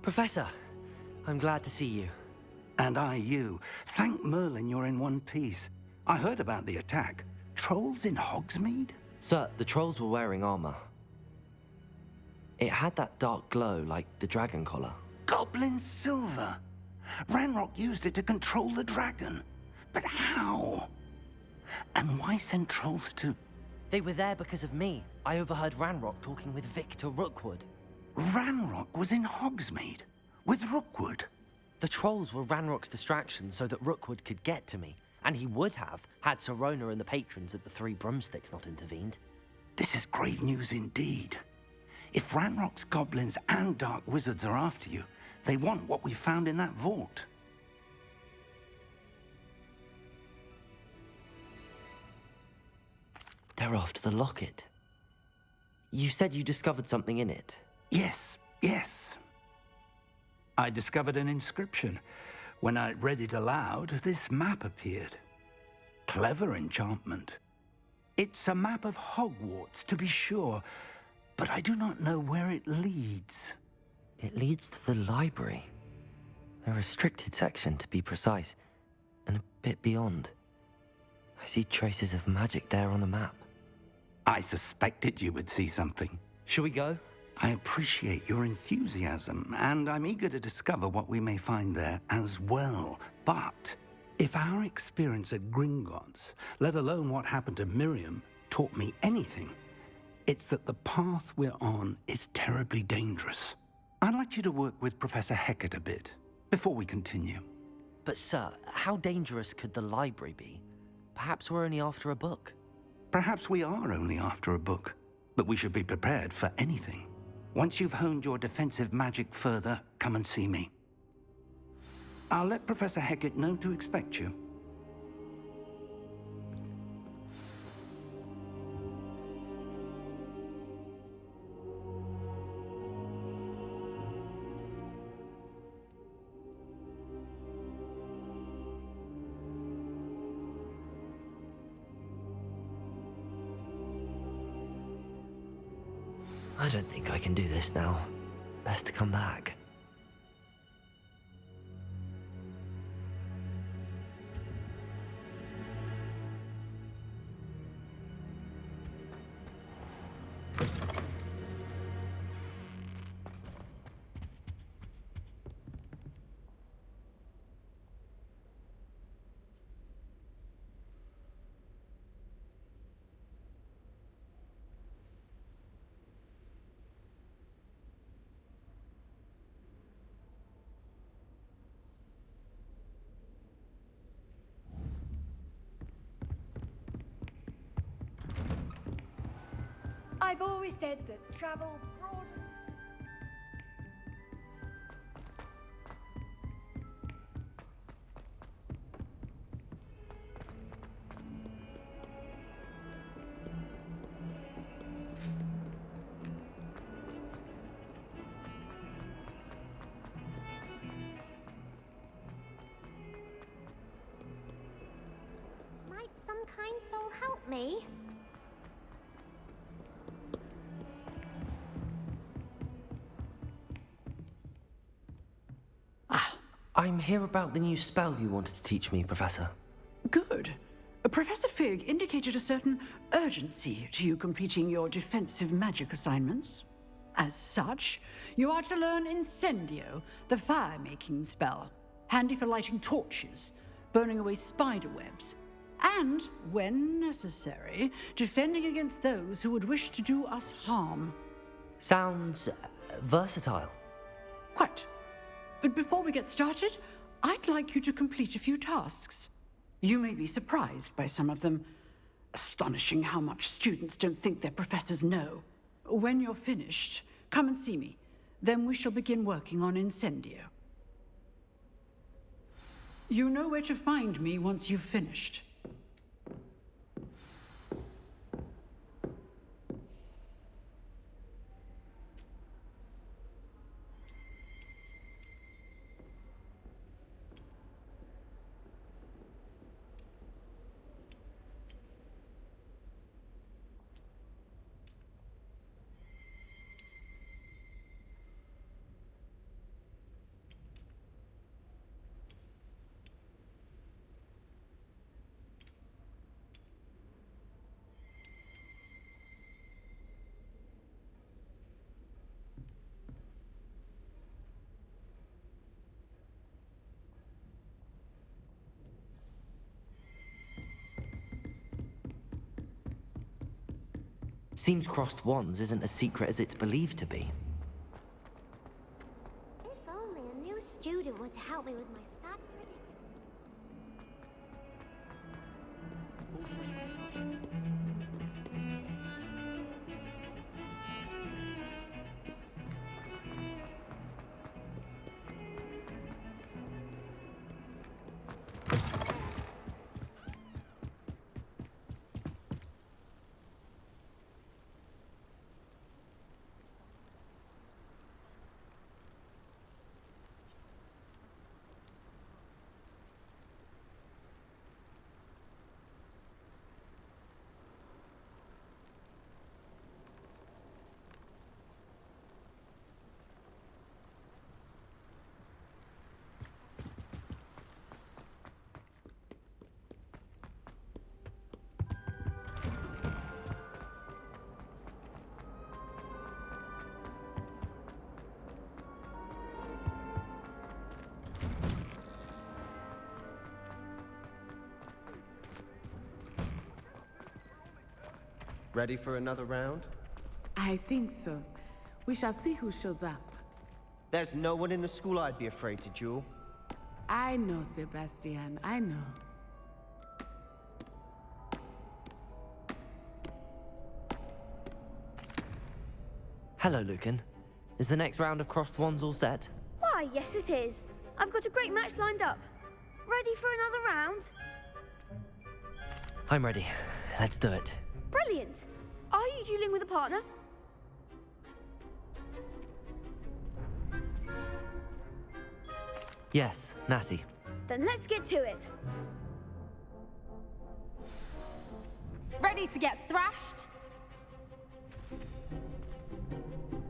Professor, I'm glad to see you. And I you. Thank Merlin you're in one piece. I heard about the attack. Trolls in Hogsmeade? Sir, the trolls were wearing armor. It had that dark glow like the dragon collar. Goblin silver! Ranrock used it to control the dragon. But how? And why send trolls to... They were there because of me. I overheard Ranrock talking with Victor Rookwood. Ranrock was in Hogsmeade? With Rookwood? The trolls were Ranrock's distraction so that Rookwood could get to me. And he would have, had Sirona and the patrons at the Three Broomsticks not intervened. This is grave news indeed. If Ranrock's goblins and dark wizards are after you, they want what we found in that vault. They're after the locket. You said you discovered something in it. Yes. I discovered an inscription. When I read it aloud, this map appeared. Clever enchantment. It's a map of Hogwarts, to be sure, but I do not know where it leads. It leads to the library. A restricted section, to be precise, and a bit beyond. I see traces of magic there on the map. I suspected you would see something. Shall we go? I appreciate your enthusiasm, and I'm eager to discover what we may find there as well. But if our experience at Gringotts, let alone what happened to Miriam, taught me anything, it's that the path we're on is terribly dangerous. I'd like you to work with Professor Hecat a bit, before we continue. But sir, how dangerous could the library be? Perhaps we're only after a book. Perhaps we are only after a book, but we should be prepared for anything. Once you've honed your defensive magic further, come and see me. I'll let Professor Hecat know to expect you. I don't think I can do this now. Best to come back. I've always said that travel broad... Might some kind soul help me? I'm here about the new spell you wanted to teach me, Professor. Good. Professor Fig indicated a certain urgency to you completing your defensive magic assignments. As such, you are to learn Incendio, the fire-making spell, handy for lighting torches, burning away spider webs, and, when necessary, defending against those who would wish to do us harm. Sounds versatile. Quite. But before we get started, I'd like you to complete a few tasks. You may be surprised by some of them. Astonishing how much students don't think their professors know. When you're finished, come and see me. Then we shall begin working on Incendio. You know where to find me once you've finished. Seems crossed wands isn't as secret as it's believed to be. If only a new student were to help me with my sad predicament. Ready for another round? I think so. We shall see who shows up. There's no one in the school I'd be afraid to duel. I know, Sebastian, I know. Hello, Lucan. Is the next round of crossed wands all set? Why, yes it is. I've got a great match lined up. Ready for another round? I'm ready. Let's do it. Brilliant. Are you dueling with a partner? Yes, Natty. Then let's get to it. Ready to get thrashed?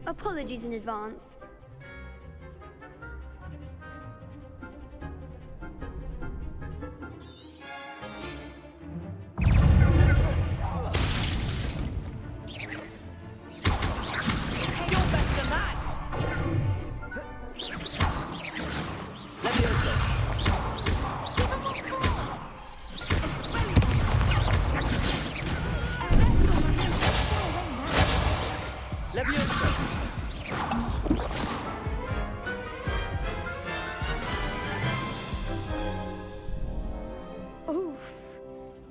Apologies in advance. Oof.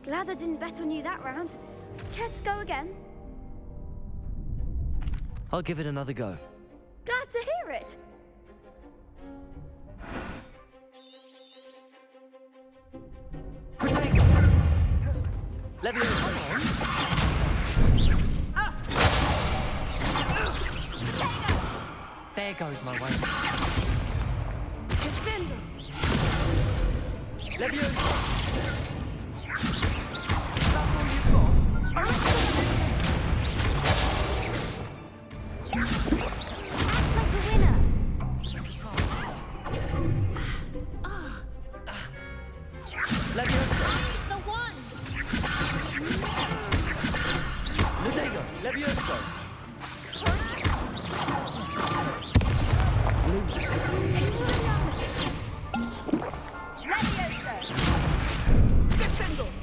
Glad I didn't bet on you that round. Care to go again? I'll give it another go. Glad to hear it. There goes my way. Defender. Act like a winner. The one. Lutego, Levioso.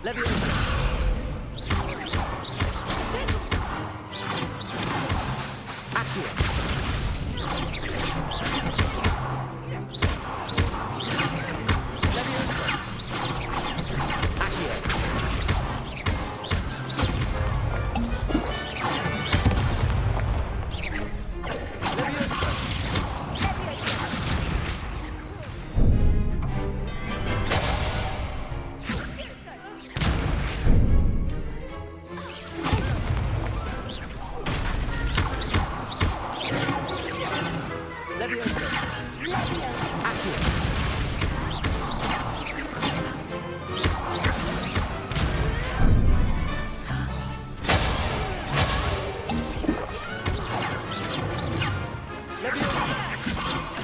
Levioso. Accio. Levioso.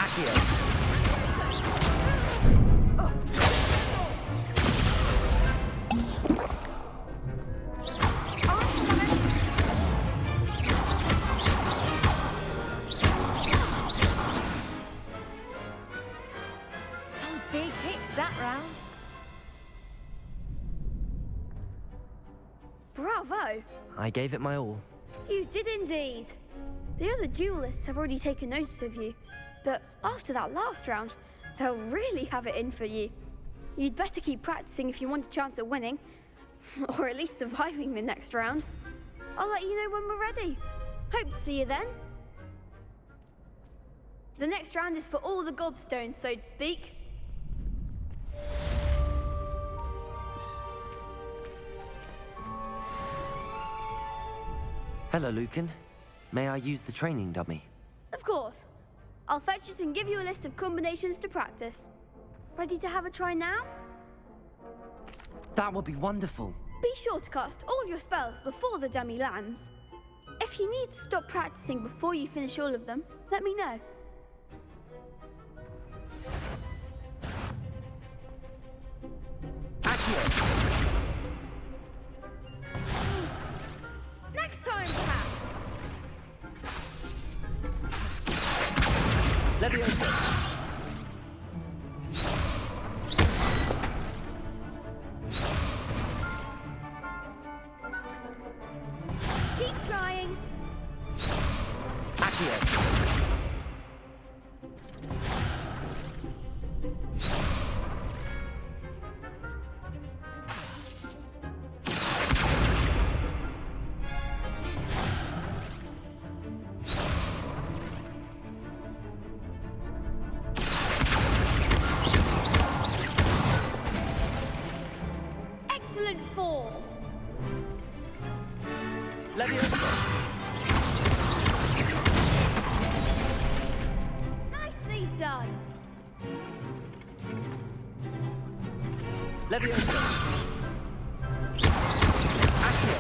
Accio. Some big hits that round. Bravo. I gave it my all. You did indeed. The other duelists have already taken notice of you, but after that last round, they'll really have it in for you. You'd better keep practicing if you want a chance at winning, or at least surviving the next round. I'll let you know when we're ready. Hope to see you then. The next round is for all the gobstones, so to speak. Hello, Lucan. May I use the training dummy? Of course. I'll fetch it and give you a list of combinations to practice. Ready to have a try now? That would be wonderful. Be sure to cast all your spells before the dummy lands. If you need to stop practicing before you finish all of them, let me know. Next time, perhaps. Leviosa! Keep trying. Accio! Excellent form. Leviosa! Nicely done. Leviosa! Accio!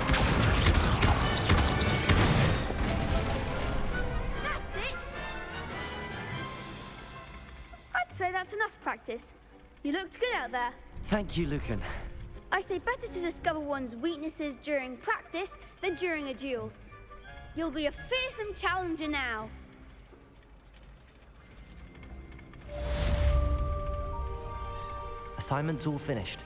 That's it. I'd say that's enough practice. You looked good out there. Thank you, Lucan. I say better to discover one's weaknesses during practice than during a duel. You'll be a fearsome challenger now. Assignment's all finished.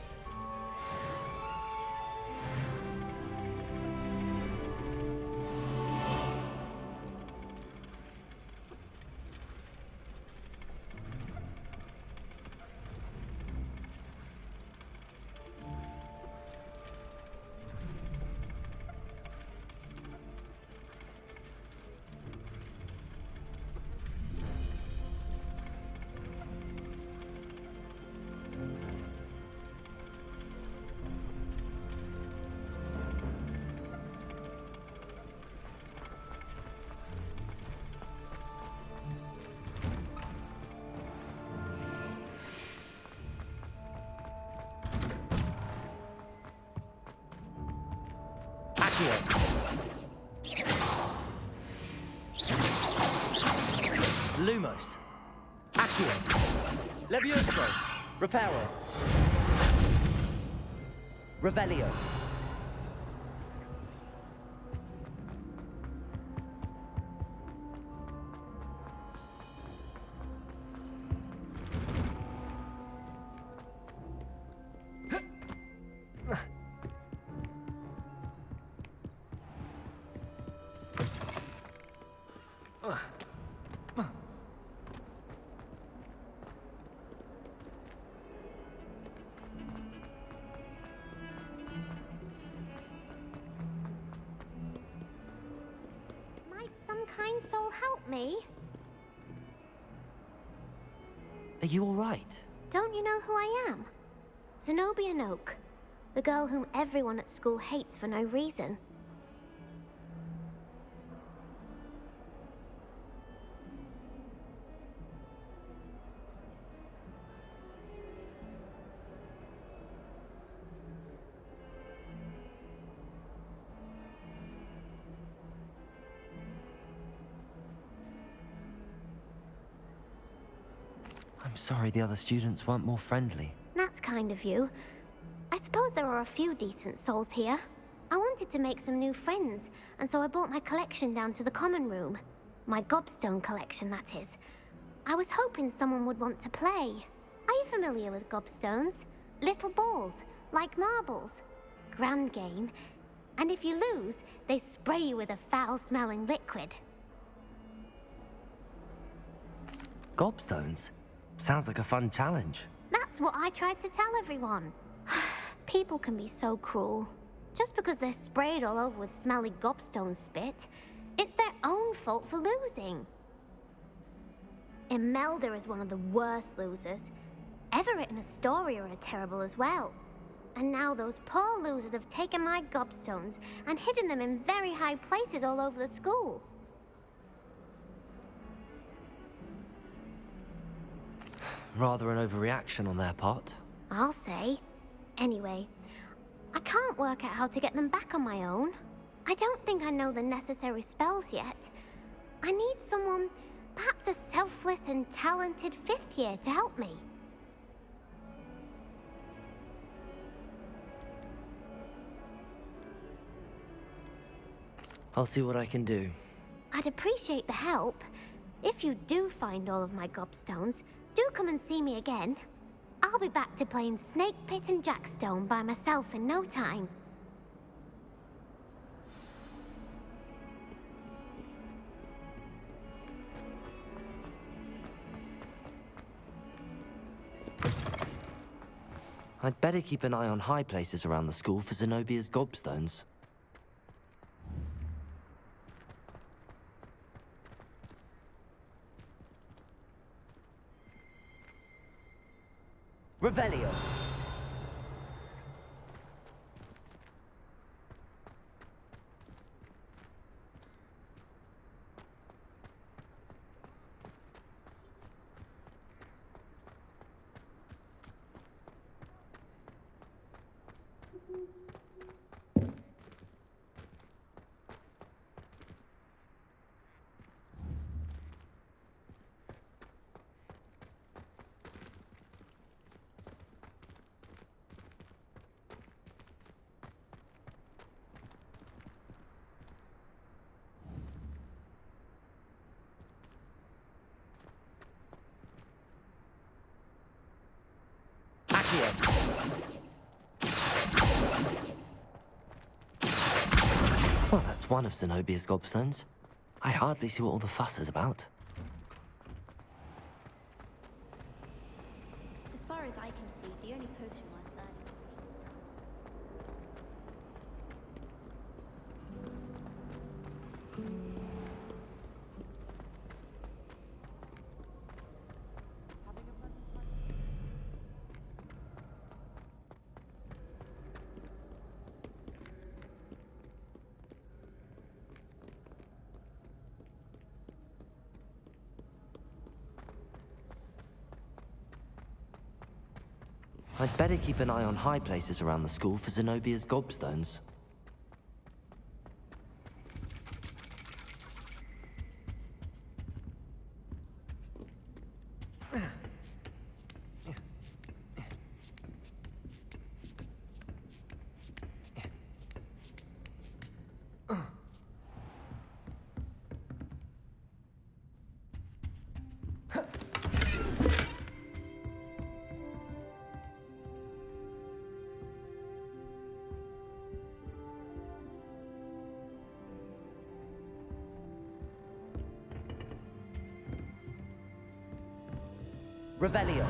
Lumos. Accio. Levioso. Reparo. Revelio. Might some kind soul help me? Are you all right? Don't you know who I am? Zenobia Noak, the girl whom everyone at school hates for no reason. I'm sorry the other students weren't more friendly. That's kind of you. I suppose there are a few decent souls here. I wanted to make some new friends, and so I brought my collection down to the common room. My gobstone collection, that is. I was hoping someone would want to play. Are you familiar with gobstones? Little balls, like marbles. Grand game. And if you lose, they spray you with a foul-smelling liquid. Gobstones? Sounds like a fun challenge. That's what I tried to tell everyone. People can be so cruel. Just because they're sprayed all over with smelly gobstone spit, it's their own fault for losing. Imelda is one of the worst losers. Everett and Astoria are terrible as well. And now those poor losers have taken my gobstones and hidden them in very high places all over the school. Rather an overreaction on their part. I'll say. Anyway, I can't work out how to get them back on my own. I don't think I know the necessary spells yet. I need someone, perhaps a selfless and talented 5th year to help me. I'll see what I can do. I'd appreciate the help. If you do find all of my gobstones, do come and see me again. I'll be back to playing Snake Pit and Jackstone by myself in no time. I'd better keep an eye on high places around the school for Zenobia's gobstones. Revelio. Well, that's one of Zenobia's gobstones. I hardly see what all the fuss is about. As far as I can see, the only potion worth learning. I'd better keep an eye on high places around the school for Zenobia's gobstones. Revelio.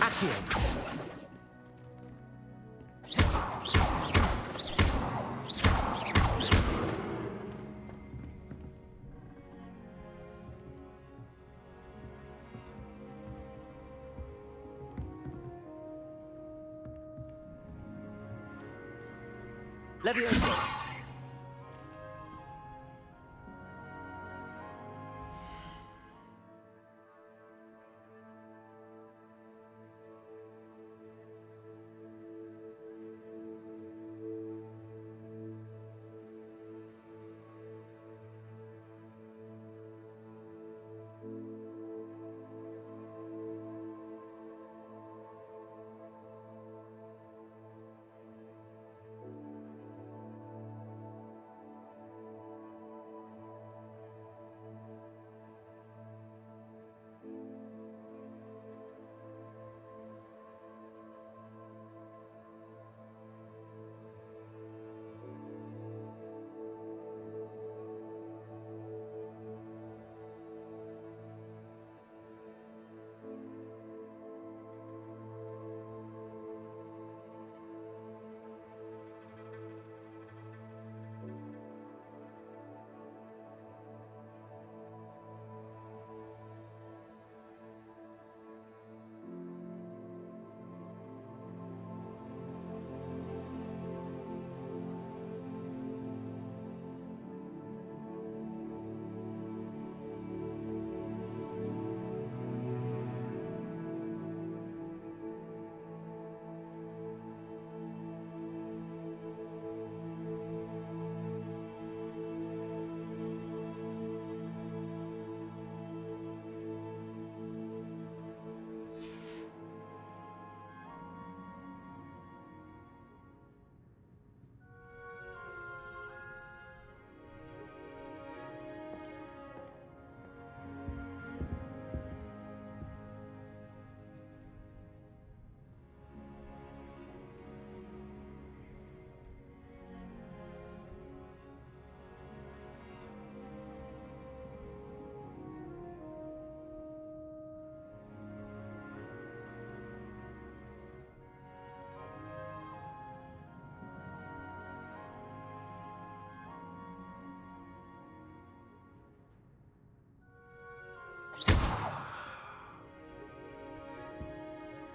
Accio. Levioso.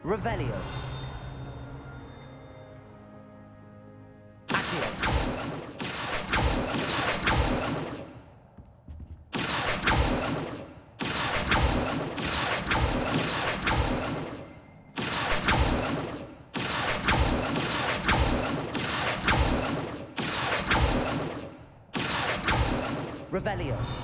Revelio. Accio. Revelio.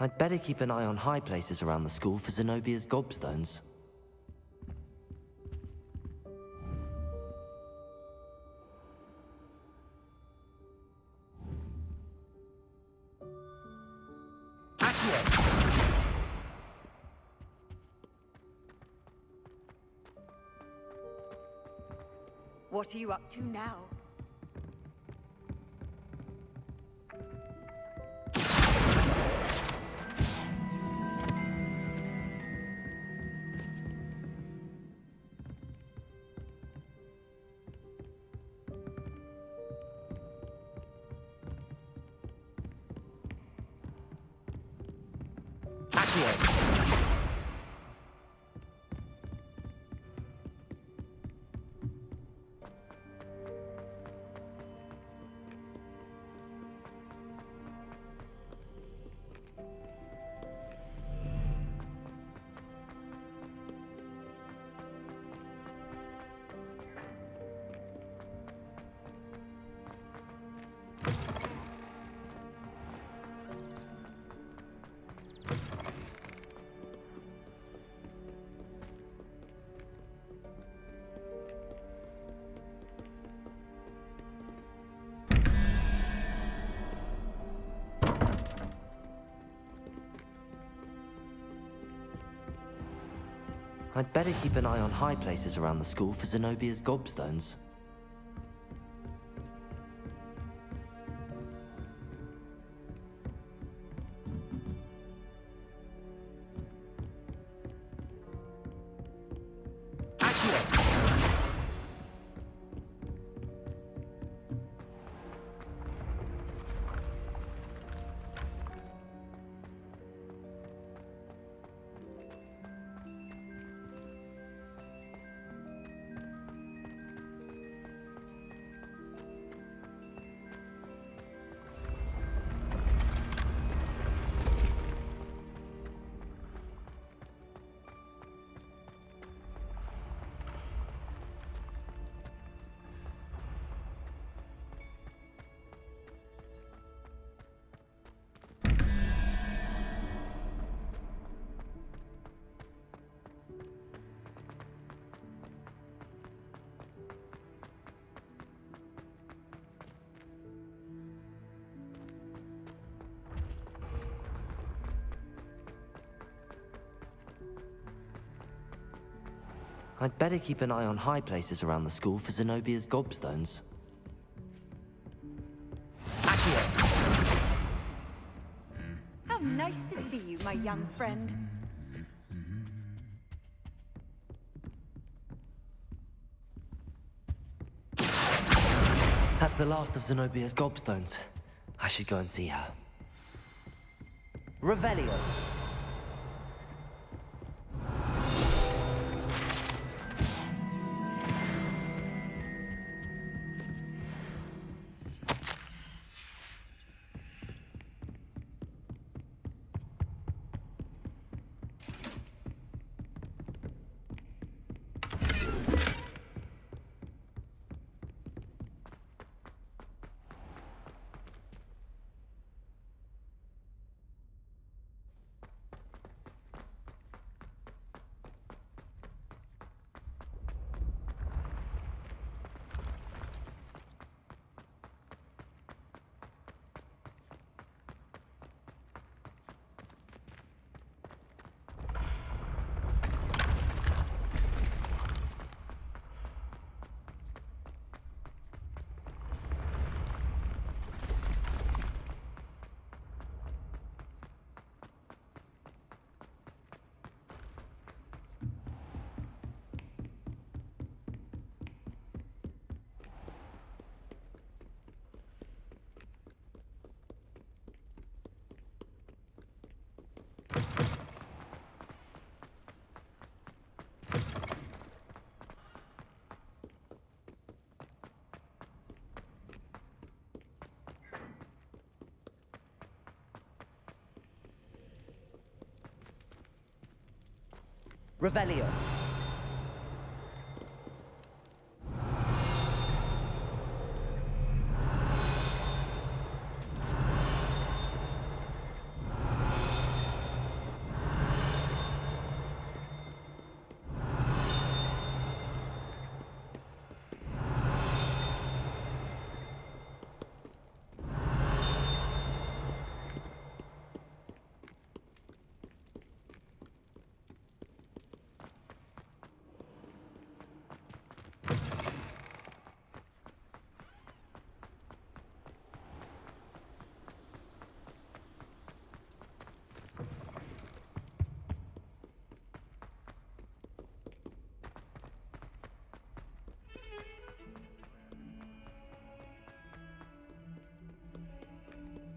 I'd better keep an eye on high places around the school for Zenobia's gobstones. What are you up to now? I'd better keep an eye on high places around the school for Zenobia's gobstones. I'd better keep an eye on high places around the school for Zenobia's gobstones. Accio! How nice to see you, my young friend. That's the last of Zenobia's gobstones. I should go and see her. Revelio! Revelio.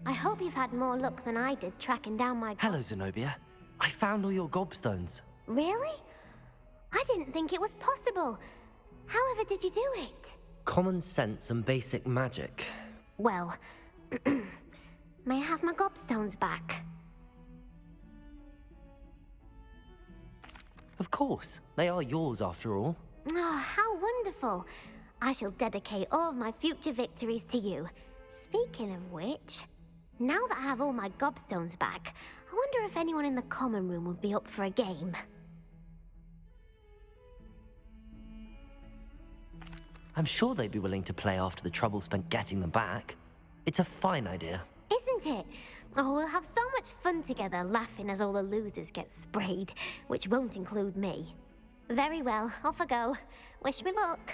I hope you've had more luck than I did tracking down my... Hello, Zenobia. I found all your gobstones. Really? I didn't think it was possible. However did you do it? Common sense and basic magic. Well, may I have my gobstones back? Of course. They are yours after all. Oh, how wonderful. I shall dedicate all of my future victories to you. Speaking of which, now that I have all my gobstones back, I wonder if anyone in the common room would be up for a game. I'm sure they'd be willing to play after the trouble spent getting them back. It's a fine idea. Isn't it? Oh, we'll have so much fun together, laughing as all the losers get sprayed, which won't include me. Very well, off I go. Wish me luck.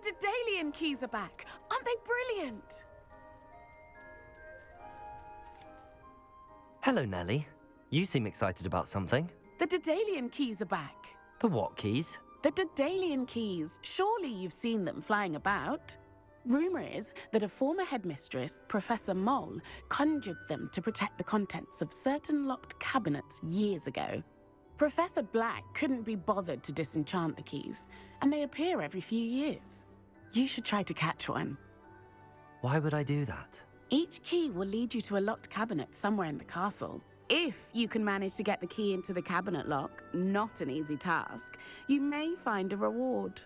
Daedalian keys are back! Aren't they brilliant? Hello, Nellie. You seem excited about something. The Daedalian keys are back. The what keys? The Daedalian keys. Surely you've seen them flying about. Rumour is that a former headmistress, Professor Moll, conjured them to protect the contents of certain locked cabinets years ago. Professor Black couldn't be bothered to disenchant the keys, and they appear every few years. You should try to catch one. Why would I do that? Each key will lead you to a locked cabinet somewhere in the castle. If you can manage to get the key into the cabinet lock, not an easy task, you may find a reward.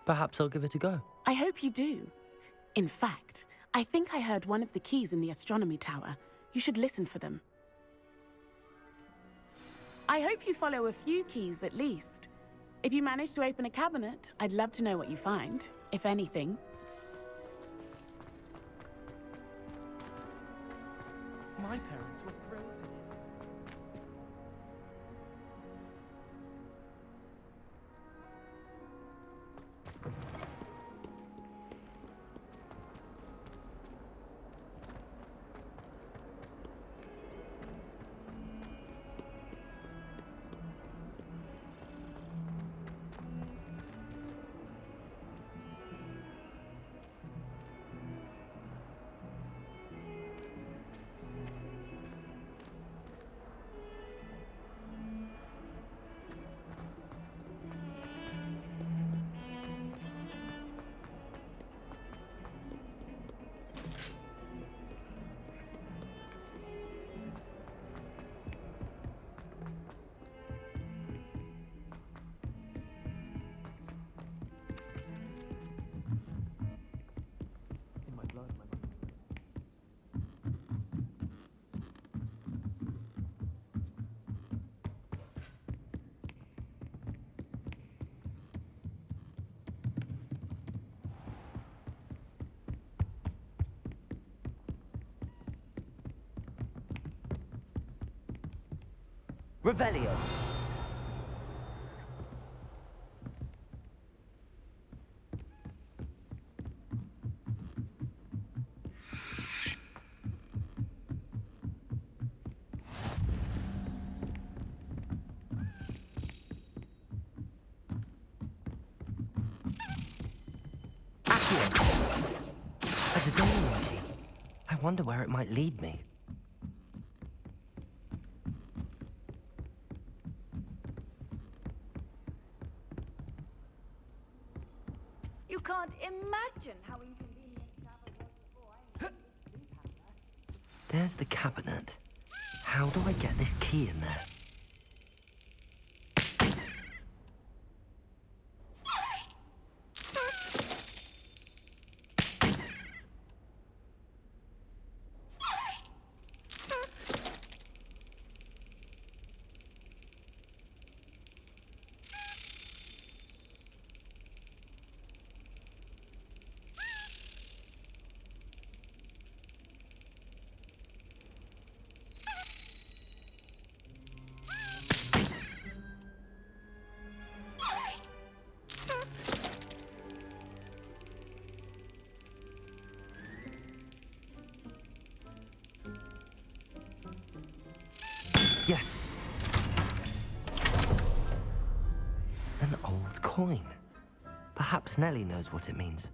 Perhaps I'll give it a go. I hope you do. In fact, I think I heard one of the keys in the astronomy tower. You should listen for them. I hope you follow a few keys at least. If you manage to open a cabinet, I'd love to know what you find, if anything. My parents were thrilled to hear. In my blood, my mother. Revelio. A Daedalian key. I wonder where it might lead me. You can't imagine how inconvenient travel was before I knew There's the cabinet. How do I get this key in there? Yes. An old coin. Perhaps Nellie knows what it means.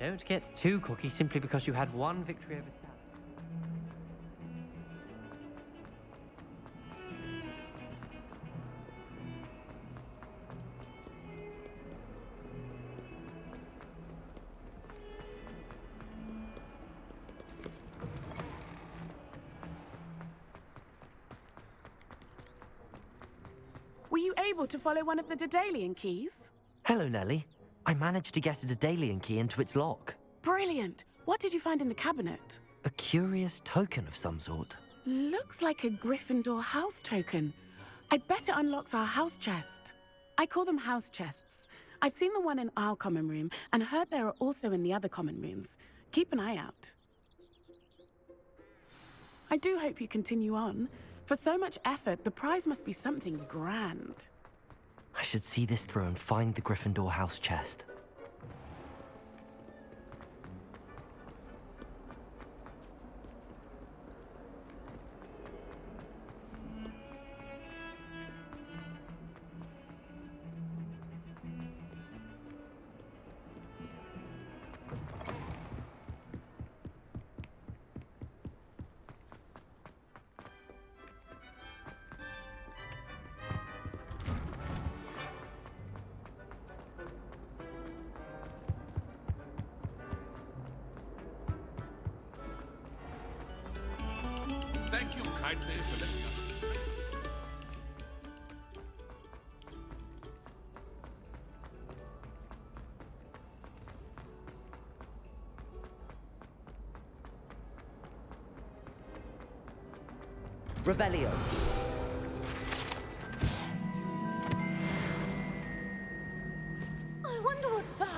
Don't get too cocky simply because you had one victory over Sam. able to follow one of the Daedalian keys? Hello, Nellie. I managed to get a Daedalian key into its lock. Brilliant! What did you find in the cabinet? A curious token of some sort. Looks like a Gryffindor house token. I bet it unlocks our house chest. I call them house chests. I've seen the one in our common room and heard there are also in the other common rooms. Keep an eye out. I do hope you continue on. For so much effort, the prize must be something grand. I should see this through and find the Gryffindor house chest. Thank you kindly for letting us. Revelio. I wonder what Vine.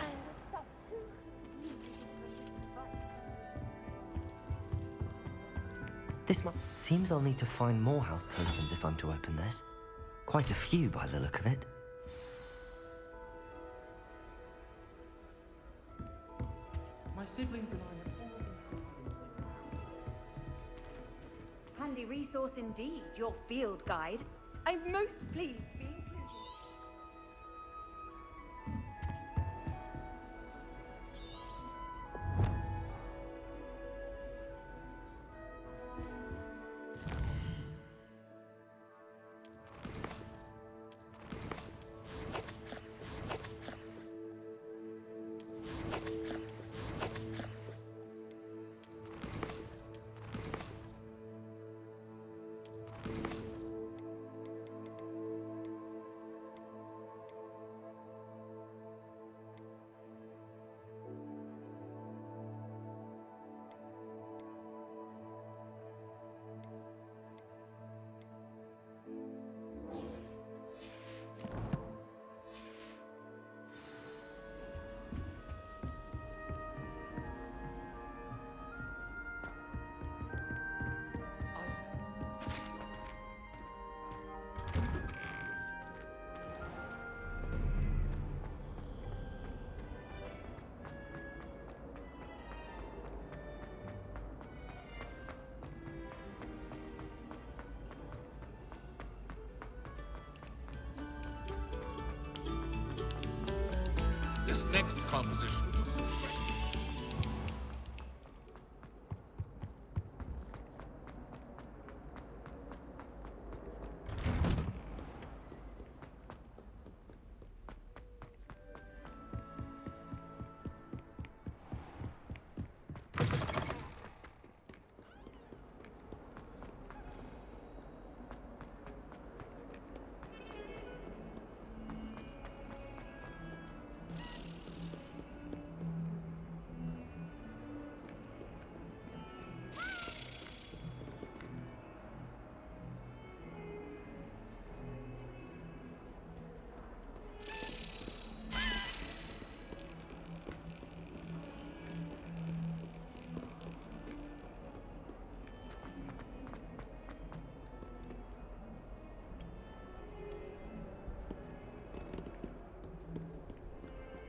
Seems I'll need to find more house tokens if I'm to open this. Quite a few by the look of it. My siblings and I have all been. Handy resource indeed, your field guide. I'm most pleased to be included. This next composition took some practice.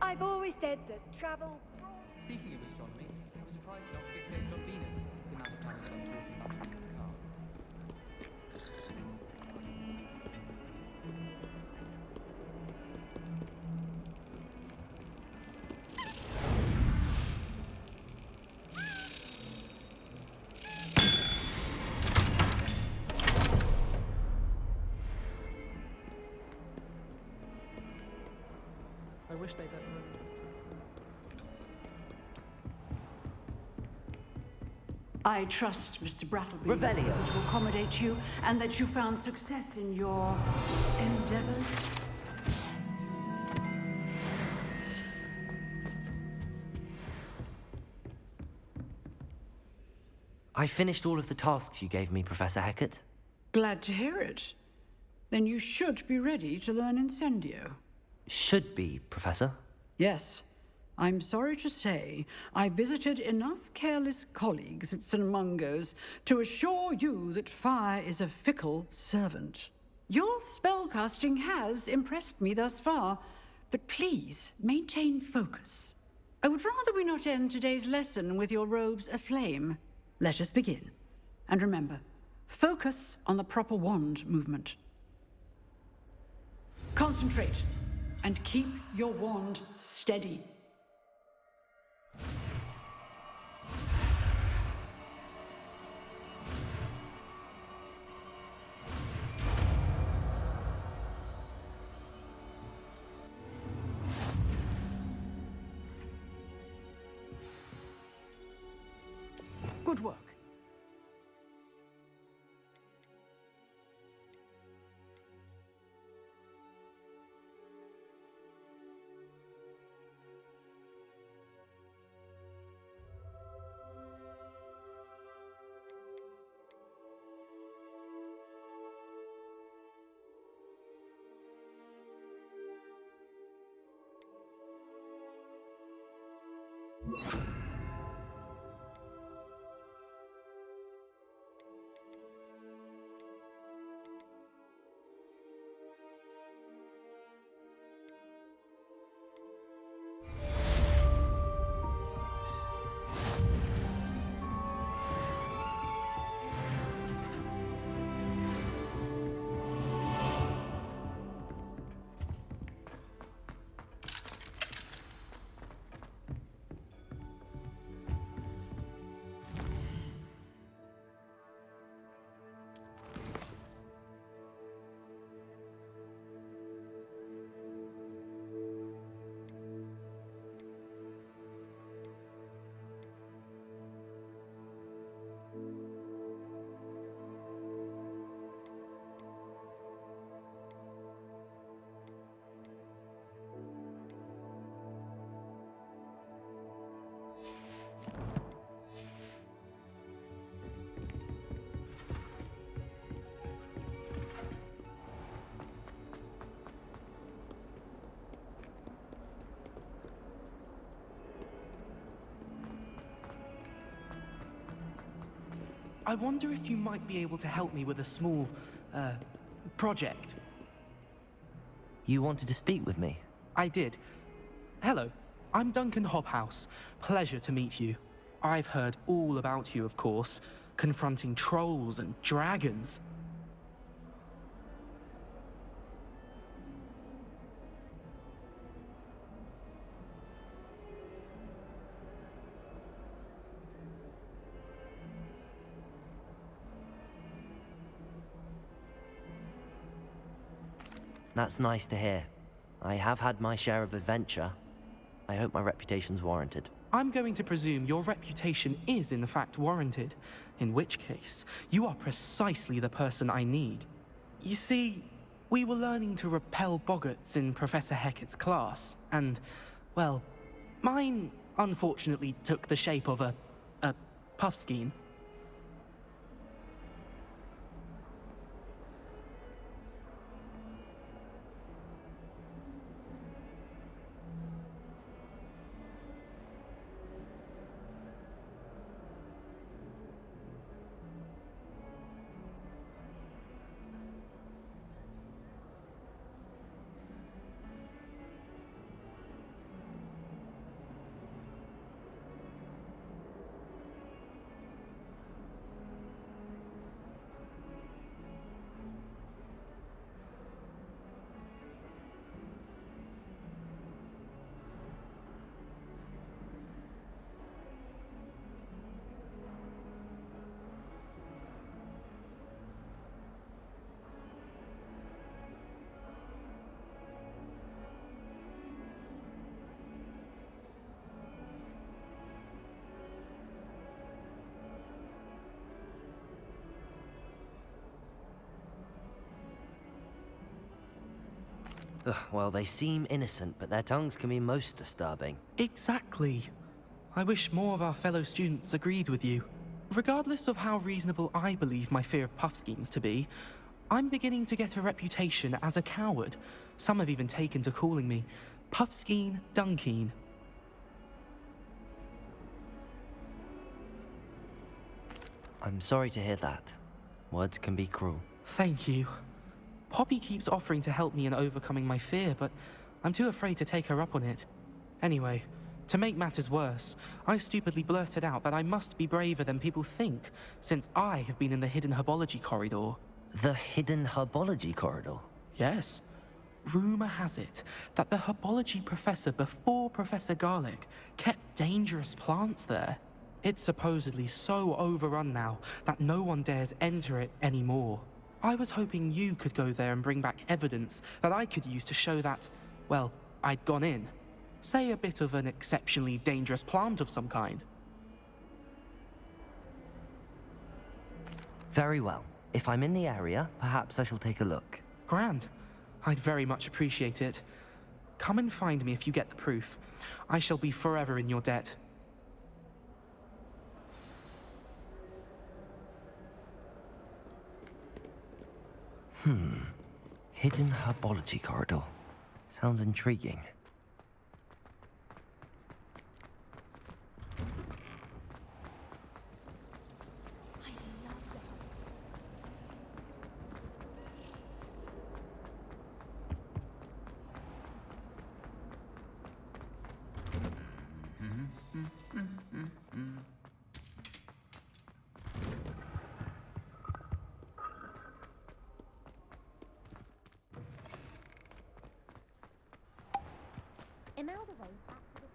I've always said that travel. Speaking of astronomy, I was surprised you're not fixated on Venus. The amount of time I spent talking about it in the car. I wish they'd let me. I trust, Mr. Brattleby, Revelio. that to accommodate you, and that you found success in your endeavors. I finished all of the tasks you gave me, Professor Hecat. Glad to hear it. Then you should be ready to learn Incendio. Should be, Professor. Yes. I'm sorry to say, I visited enough careless colleagues at St. Mungo's to assure you that fire is a fickle servant. Your spellcasting has impressed me thus far, but please maintain focus. I would rather we not end today's lesson with your robes aflame. Let us begin. And remember, focus on the proper wand movement. Concentrate, and keep your wand steady. Good work. I wonder if you might be able to help me with a small, project. You wanted to speak with me? I did. Hello, I'm Duncan Hobhouse. Pleasure to meet you. I've heard all about you, of course, confronting trolls and dragons. That's nice to hear. I have had my share of adventure. I hope my reputation's warranted. I'm going to presume your reputation is in fact warranted, in which case, you are precisely the person I need. You see, we were learning to repel boggarts in Professor Hecat's class, and, well, mine unfortunately took the shape of a puffskein. Ugh, well, they seem innocent, but their tongues can be most disturbing. Exactly. I wish more of our fellow students agreed with you. Regardless of how reasonable I believe my fear of Puffskeins to be, I'm beginning to get a reputation as a coward. Some have even taken to calling me Puffskeen Dunkeen. I'm sorry to hear that. Words can be cruel. Thank you. Poppy keeps offering to help me in overcoming my fear, but I'm too afraid to take her up on it. Anyway, to make matters worse, I stupidly blurted out that I must be braver than people think, since I have been in the hidden herbology corridor. The hidden herbology corridor? Yes. Rumor has it that the herbology professor before Professor Garlic kept dangerous plants there. It's supposedly so overrun now that no one dares enter it anymore. I was hoping you could go there and bring back evidence that I could use to show that, well, I'd gone in. Say a bit of an exceptionally dangerous plant of some kind. Very well. If I'm in the area, perhaps I shall take a look. Grand. I'd very much appreciate it. Come and find me if you get the proof. I shall be forever in your debt. Hidden herbology corridor. Sounds intriguing. Imelda Way back to the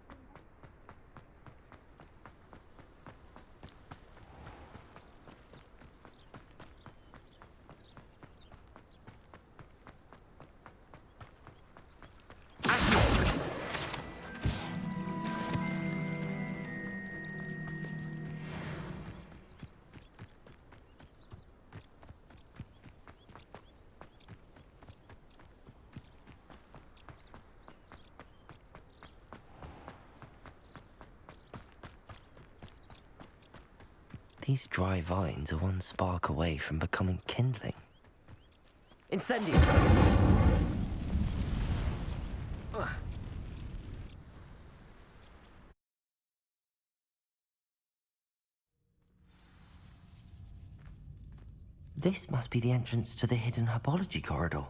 These dry vines are one spark away from becoming kindling. Incendio! This must be the entrance to the hidden herbology corridor.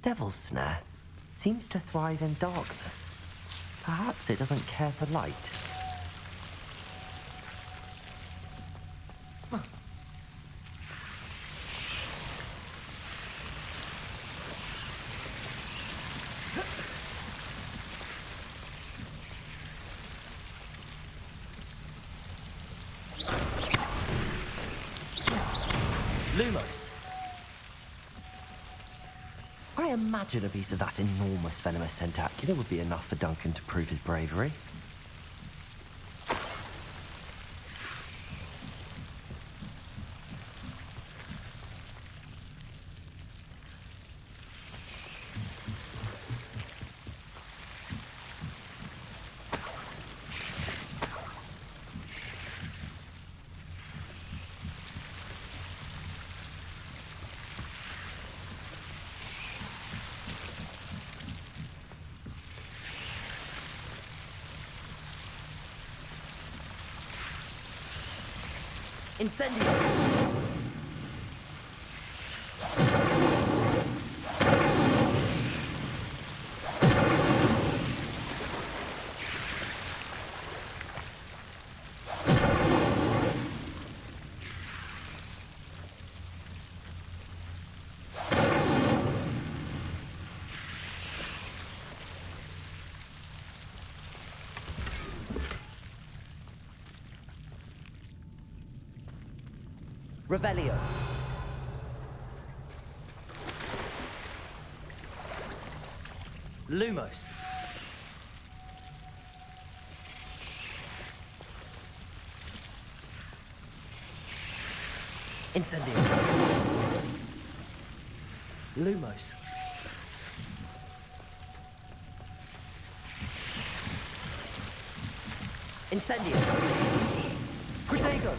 Devil's Snare seems to thrive in darkness. Perhaps it doesn't care for light. Lumos! I imagine a piece of that enormous venomous tentacular would be enough for Duncan to prove his bravery. Incendio! Revelio. Lumos. Incendio. Lumos. Incendio. Protego.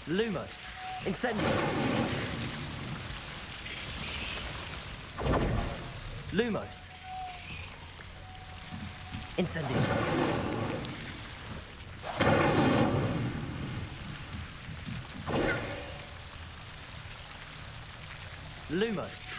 Lumos. Incendio. Lumos. Incendio. Lumos.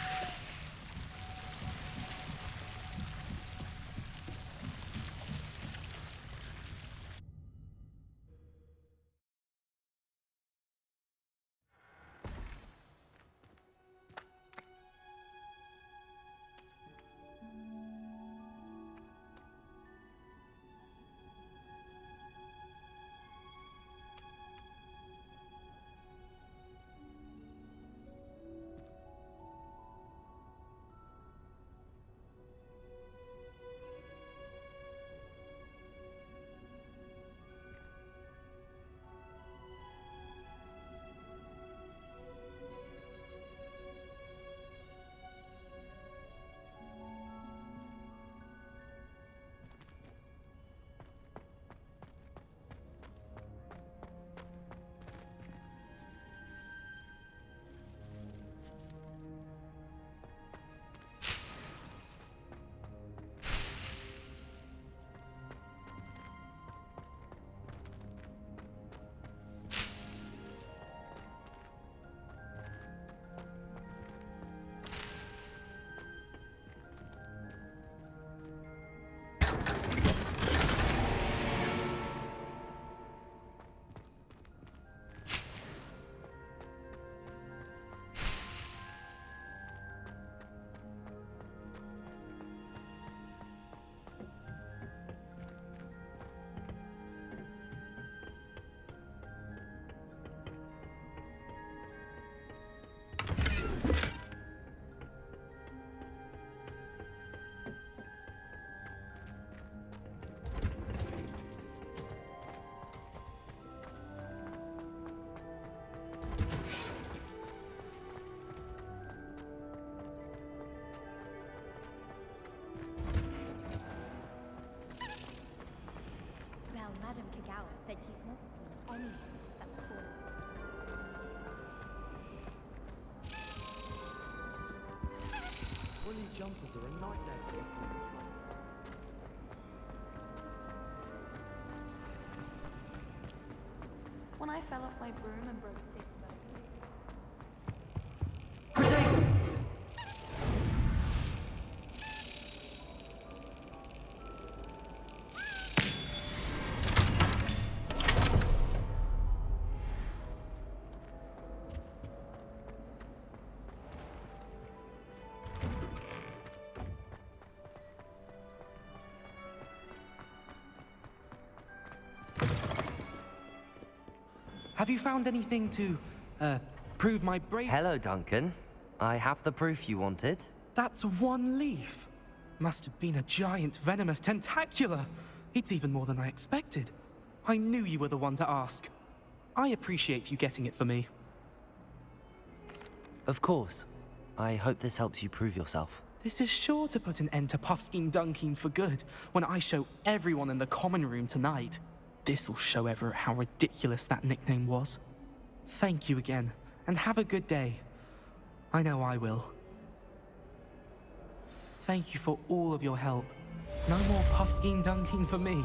Well, Madame Kagawa said she's not seen anyone except for Woolly jumpers are a nightmare to get through. When I fell off my broom and broke 6 bones. Have you found anything to, prove my bravery? Hello, Duncan. I have the proof you wanted. That's one leaf. Must have been a giant venomous tentacula. It's even more than I expected. I knew you were the one to ask. I appreciate you getting it for me. Of course. I hope this helps you prove yourself. This is sure to put an end to Puffskein Dunkin for good when I show everyone in the common room tonight. This'll show Everett how ridiculous that nickname was. Thank you again, and have a good day. I know I will. Thank you for all of your help. No more Puffskein Dunkin for me.